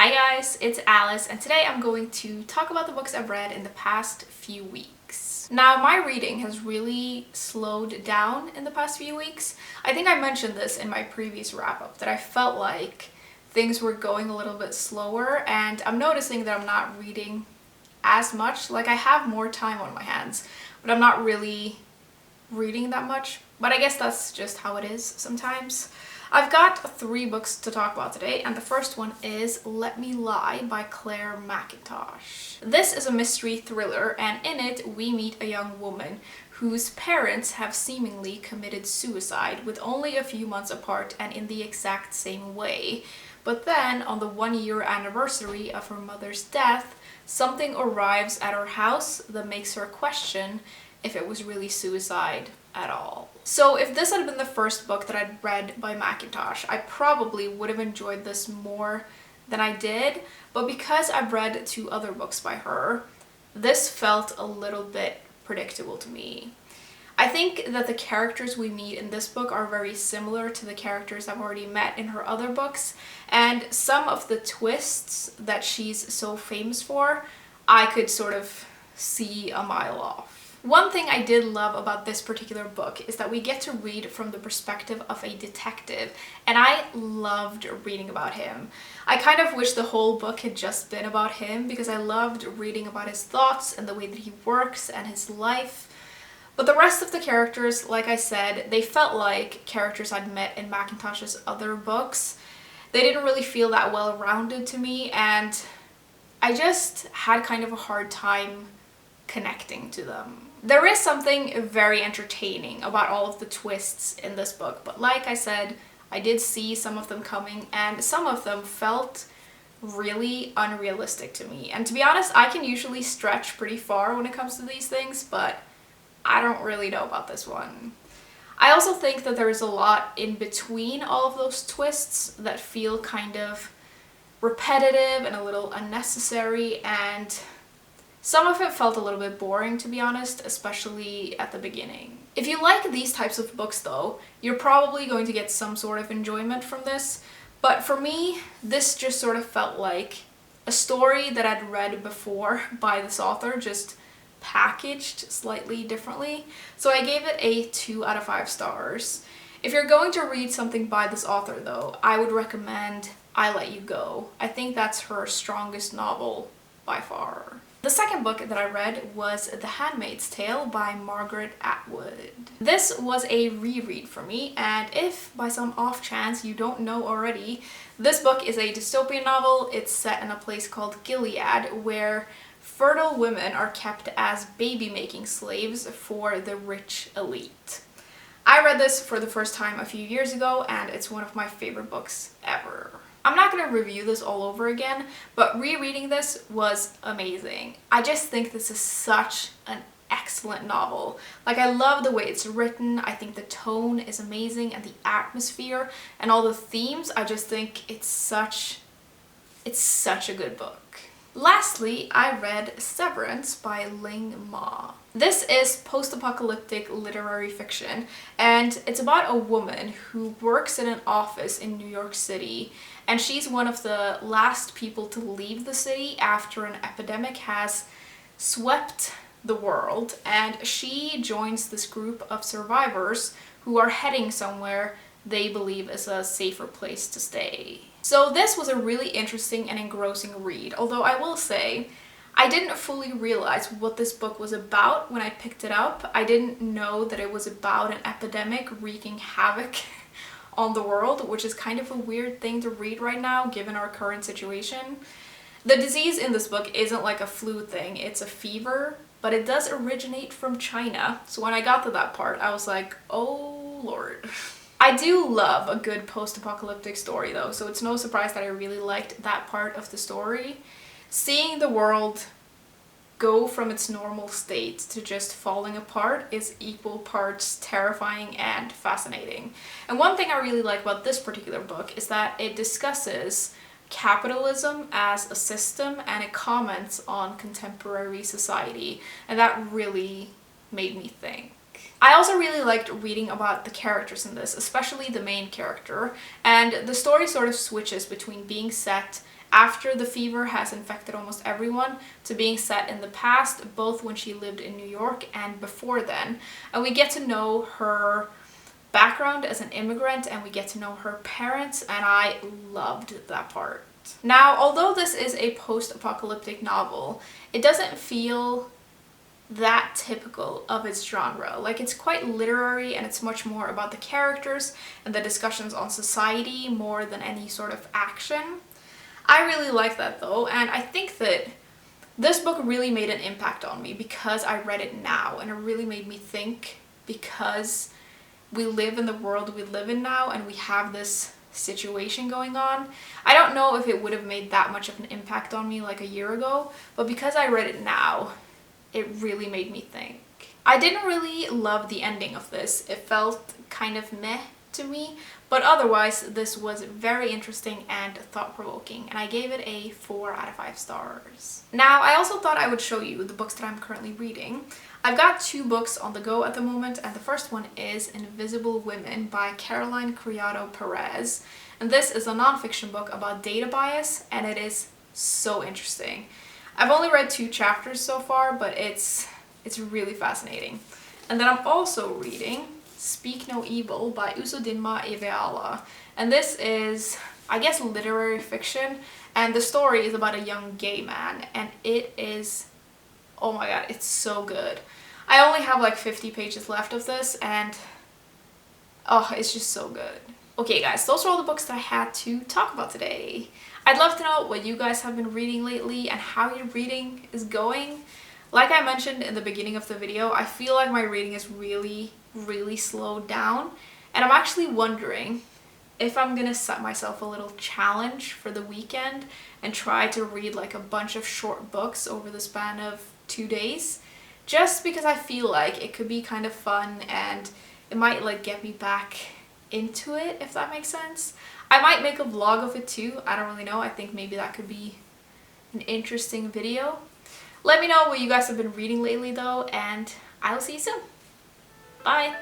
Hi guys, it's Alice, and today I'm going to talk about the books I've read in the past few weeks. Now, my reading has really slowed down in the past few weeks. I think I mentioned this in my previous wrap-up, that I felt like things were going a little bit slower, and I'm noticing that I'm not reading as much. Like, I have more time on my hands, but I'm not really reading that much. But I guess that's just how it is sometimes. I've got 3 books to talk about today, and the first one is Let Me Lie by Claire McIntosh. This is a mystery thriller, and in it we meet a young woman whose parents have seemingly committed suicide with only a few months apart and in the exact same way. But then, on the 1-year anniversary of her mother's death, something arrives at her house that makes her question if it was really suicide at all. So if this had been the first book that I'd read by McIntosh, I probably would have enjoyed this more than I did, but because I've read 2 other books by her, this felt a little bit predictable to me. I think that the characters we meet in this book are very similar to the characters I've already met in her other books, and some of the twists that she's so famous for, I could sort of see a mile off. One thing I did love about this particular book is that we get to read from the perspective of a detective, and I loved reading about him. I kind of wish the whole book had just been about him because I loved reading about his thoughts and the way that he works and his life. But the rest of the characters, like I said, they felt like characters I'd met in McIntosh's other books. They didn't really feel that well-rounded to me, and I just had kind of a hard time connecting to them. There is something very entertaining about all of the twists in this book, but like I said, I did see some of them coming, and some of them felt really unrealistic to me. And to be honest, I can usually stretch pretty far when it comes to these things, but I don't really know about this one. I also think that there is a lot in between all of those twists that feel kind of repetitive and a little unnecessary, and some of it felt a little bit boring, to be honest, especially at the beginning. If you like these types of books though, you're probably going to get some sort of enjoyment from this, but for me, this just sort of felt like a story that I'd read before by this author, just packaged slightly differently. So I gave it a 2 out of 5 stars. If you're going to read something by this author though, I would recommend I Let You Go. I think that's her strongest novel by far. The second book that I read was The Handmaid's Tale by Margaret Atwood. This was a reread for me, and if by some off chance you don't know already, this book is a dystopian novel. It's set in a place called Gilead, where fertile women are kept as baby-making slaves for the rich elite. I read this for the first time a few years ago, and it's one of my favorite books ever. I'm not going to review this all over again, but rereading this was amazing. I just think this is such an excellent novel. Like, I love the way it's written. I think the tone is amazing, and the atmosphere and all the themes. I just think it's such a good book. Lastly, I read Severance by Ling Ma. This is post-apocalyptic literary fiction, and it's about a woman who works in an office in New York City, and she's one of the last people to leave the city after an epidemic has swept the world, and she joins this group of survivors who are heading somewhere they believe is a safer place to stay. So this was a really interesting and engrossing read, although I will say I didn't fully realize what this book was about when I picked it up. I didn't know that it was about an epidemic wreaking havoc on the world, which is kind of a weird thing to read right now given our current situation. The disease in this book isn't like a flu thing, it's a fever, but it does originate from China. So when I got to that part, I was like, oh Lord. I do love a good post-apocalyptic story though, so it's no surprise that I really liked that part of the story. Seeing the world go from its normal state to just falling apart is equal parts terrifying and fascinating. And one thing I really like about this particular book is that it discusses capitalism as a system, and it comments on contemporary society, and that really made me think. I also really liked reading about the characters in this, especially the main character, and the story sort of switches between being set after the fever has infected almost everyone to being set in the past, both when she lived in New York and before then. And we get to know her background as an immigrant, and we get to know her parents, and I loved that part. Now, although this is a post-apocalyptic novel, it doesn't feel that typical of its genre. Like, it's quite literary, and it's much more about the characters and the discussions on society more than any sort of action. I really like that though, and I think that this book really made an impact on me because I read it now, and it really made me think, because we live in the world we live in now and we have this situation going on. I don't know if it would have made that much of an impact on me like a year ago, but because I read it now, it really made me think. I didn't really love the ending of this. It felt kind of meh to me, but otherwise this was very interesting and thought-provoking, and I gave it a 4 out of 5 stars. Now, I also thought I would show you the books that I'm currently reading. I've got 2 books on the go at the moment, and the first one is Invisible Women by Caroline Criado Perez, and this is a nonfiction book about data bias, and it is so interesting. I've only read 2 chapters so far, but it's really fascinating. And then I'm also reading Speak No Evil by Usodinma Eveala, and this is, I guess, literary fiction, and the story is about a young gay man, and it is, oh my god, it's so good. I only have like 50 pages left of this, and oh, it's just so good. Okay guys, those are all the books that I had to talk about today. I'd love to know what you guys have been reading lately and how your reading is going. Like I mentioned in the beginning of the video, I feel like my reading is really slowed down, and I'm actually wondering if I'm gonna set myself a little challenge for the weekend and try to read like a bunch of short books over the span of 2 days, just because I feel like it could be kind of fun and it might like get me back into it, if that makes sense. I might make a vlog of it too, I don't really know. I think maybe that could be an interesting video. Let me know what you guys have been reading lately though, and I will see you soon. Bye!